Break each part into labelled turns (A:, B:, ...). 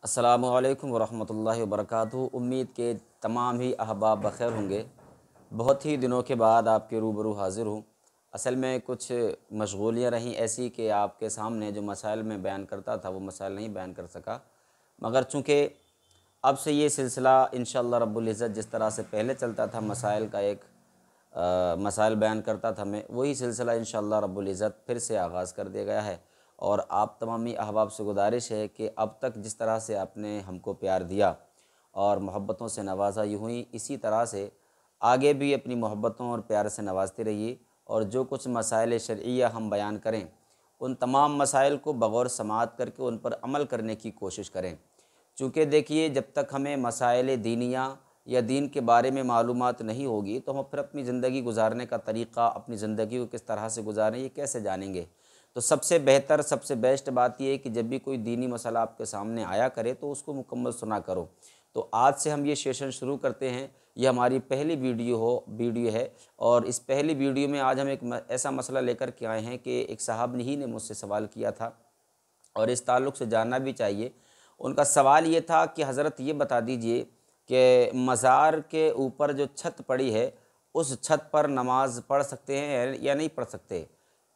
A: अस्सलामुअलैकुम वरहमतुल्लाहि वबरकातुहू। उम्मीद के तमाम ही अहबाब बख़ैर होंगे। बहुत ही दिनों के बाद आपके रूबरू हाज़िर हूँ। असल में कुछ मशगूलियाँ रहीं ऐसी कि आपके सामने जो मसाइल मैं बयान करता था वो मसाइल नहीं बयान कर सका, मगर चूँकि अब से ये सिलसिला इंशाअल्लाह रब्बुल इज़्ज़त जिस तरह से पहले चलता था, मसाइल का एक मसाइल बयान करता था मैं, वही सिलसिला इंशाअल्लाह रब्बुल इज़्ज़त फिर से आगाज़ कर दिया गया है। और आप तमामी अहबाब से गुजारिश है कि अब तक जिस तरह से आपने हमको प्यार दिया और मोहब्बतों से नवाजा, यूँ ही इसी तरह से आगे भी अपनी मोहब्बतों और प्यार से नवाजते रहिए। और जो कुछ मसाइल शरइया हम बयान करें, उन तमाम मसाइल को बग़ौर समाअत करके उन पर अमल करने की कोशिश करें। चूँकि देखिए, जब तक हमें मसाइल दीनिया या दीन के बारे में मालूमात नहीं होगी तो हम फिर अपनी ज़िंदगी गुजारने का तरीक़ा, अपनी ज़िंदगी को किस तरह से गुजारें, ये कैसे जानेंगे। तो सबसे बेहतर, सबसे बेस्ट बात यह है कि जब भी कोई दीनी मसला आपके सामने आया करे तो उसको मुकम्मल सुना करो। तो आज से हम ये सेशन शुरू करते हैं। ये हमारी पहली वीडियो है और इस पहली वीडियो में आज हम एक ऐसा मसला लेकर के आए हैं कि एक साहब ही ने मुझसे सवाल किया था और इस ताल्लुक़ से जानना भी चाहिए। उनका सवाल ये था कि हज़रत ये बता दीजिए कि मज़ार के ऊपर जो छत पड़ी है, उस छत पर नमाज़ पढ़ सकते हैं या नहीं पढ़ सकते।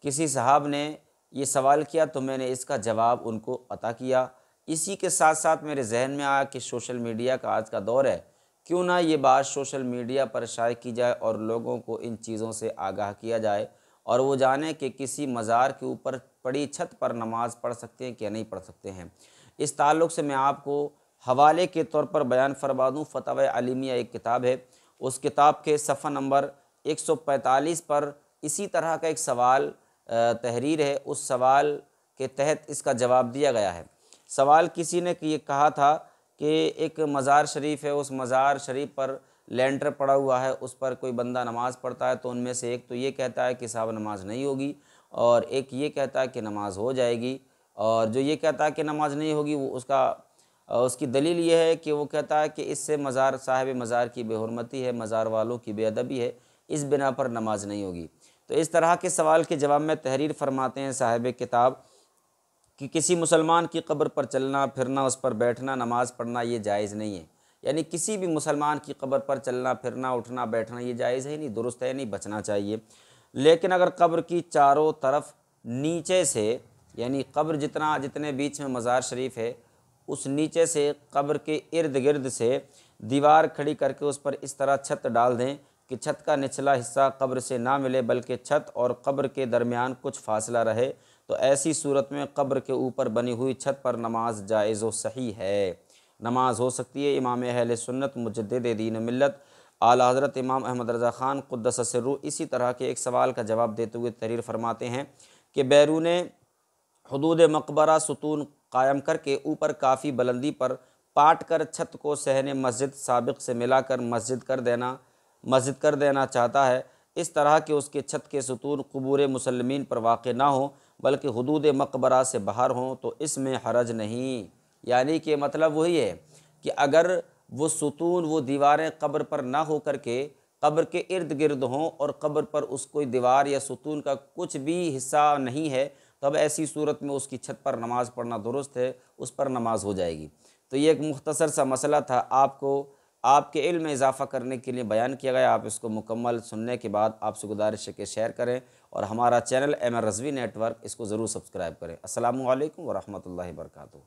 A: किसी साहब ने ये सवाल किया तो मैंने इसका जवाब उनको अता किया। इसी के साथ साथ मेरे जहन में आया कि सोशल मीडिया का आज का दौर है, क्यों ना ये बात सोशल मीडिया पर शाये की जाए और लोगों को इन चीज़ों से आगाह किया जाए और वो जाने कि किसी मज़ार के ऊपर पड़ी छत पर नमाज़ पढ़ सकते हैं कि नहीं पढ़ सकते हैं। इस ताल्लुक़ से मैं आपको हवाले के तौर पर बयान फरमा दूँ। फ़तवा अलीमिया एक किताब है, उस किताब के सफ़ा नंबर 145 पर इसी तरह का एक सवाल तहरीर है। उस सवाल के तहत इसका जवाब दिया गया है। सवाल किसी ने ये कहा था कि एक मज़ार शरीफ है, उस मज़ार शरीफ पर लेंटर पड़ा हुआ है, उस पर कोई बंदा नमाज़ पढ़ता है तो उनमें से एक तो ये कहता है कि साहब नमाज नहीं होगी और एक ये कहता है कि नमाज हो जाएगी। और जो ये कहता है कि नमाज नहीं होगी वो उसकी दलील ये है कि वो कहता है कि इससे मज़ार साहिब मज़ार की बेहुरमती है, मज़ार वालों की बेअदबी है, इस बिना पर नमाज नहीं होगी। तो इस तरह के सवाल के जवाब में तहरीर फरमाते हैं साहिब किताब कि किसी मुसलमान की कब्र पर चलना फिरना, उस पर बैठना, नमाज़ पढ़ना ये जायज़ नहीं है। यानी किसी भी मुसलमान की कब्र पर चलना फिरना, उठना बैठना ये जायज़ है नहीं, दुरुस्त है नहीं, बचना चाहिए। लेकिन अगर कब्र की चारों तरफ नीचे से, यानी कब्र जितने बीच में मज़ार शरीफ है, उस नीचे से कब्र के इर्द गिर्द से दीवार खड़ी करके उस पर इस तरह छत डाल दें कि छत का निचला हिस्सा कब्र से ना मिले बल्कि छत और कब्र के दरमियान कुछ फासला रहे, तो ऐसी सूरत में कब्र के ऊपर बनी हुई छत पर नमाज जायज़ व सही है, नमाज हो सकती है। इमाम अहले सुन्नत मुजद्दिद दीन मिल्लत आला हज़रत इमाम अहमद रज़ा ख़ान क़ुद्दस सिर्रुहु इसी तरह के एक सवाल का जवाब देते हुए तहरीर फरमाते हैं कि बैरून हुदूद मकबरा सुतून कायम करके ऊपर काफ़ी बुलंदी पर पाट कर छत को सहने मस्जिद साबिक़ से मिलाकर मस्जिद कर देना चाहता है। इस तरह के उसके छत के सुतून क़ुबूर मुसल्लिमीन पर वाक़ ना हो बल्कि हुदूद मकबरा से बाहर हों तो इसमें हरज नहीं। यानी कि मतलब वही है कि अगर वो सुतून, वो दीवारें कब्र पर ना हो करके कब्र के इर्द गिर्द हों और कब्र पर उस कोई दीवार या सुतून का कुछ भी हिस्सा नहीं है, तब ऐसी सूरत में उसकी छत पर नमाज़ पढ़ना दुरुस्त है, उस पर नमाज हो जाएगी। तो ये एक मुख्तसर सा मसला था, आपको आपके इल्म में इजाफ़ा करने के लिए बयान किया गया। आप इसको मुकम्मल सुनने के बाद आपसे गुजारिश है कि शेयर करें और हमारा चैनल एमएन रज़वी नेटवर्क इसको ज़रूर सब्सक्राइब करें। अस्सलामु अलैकुम व रहमतुल्लाहि व बरकातुहू।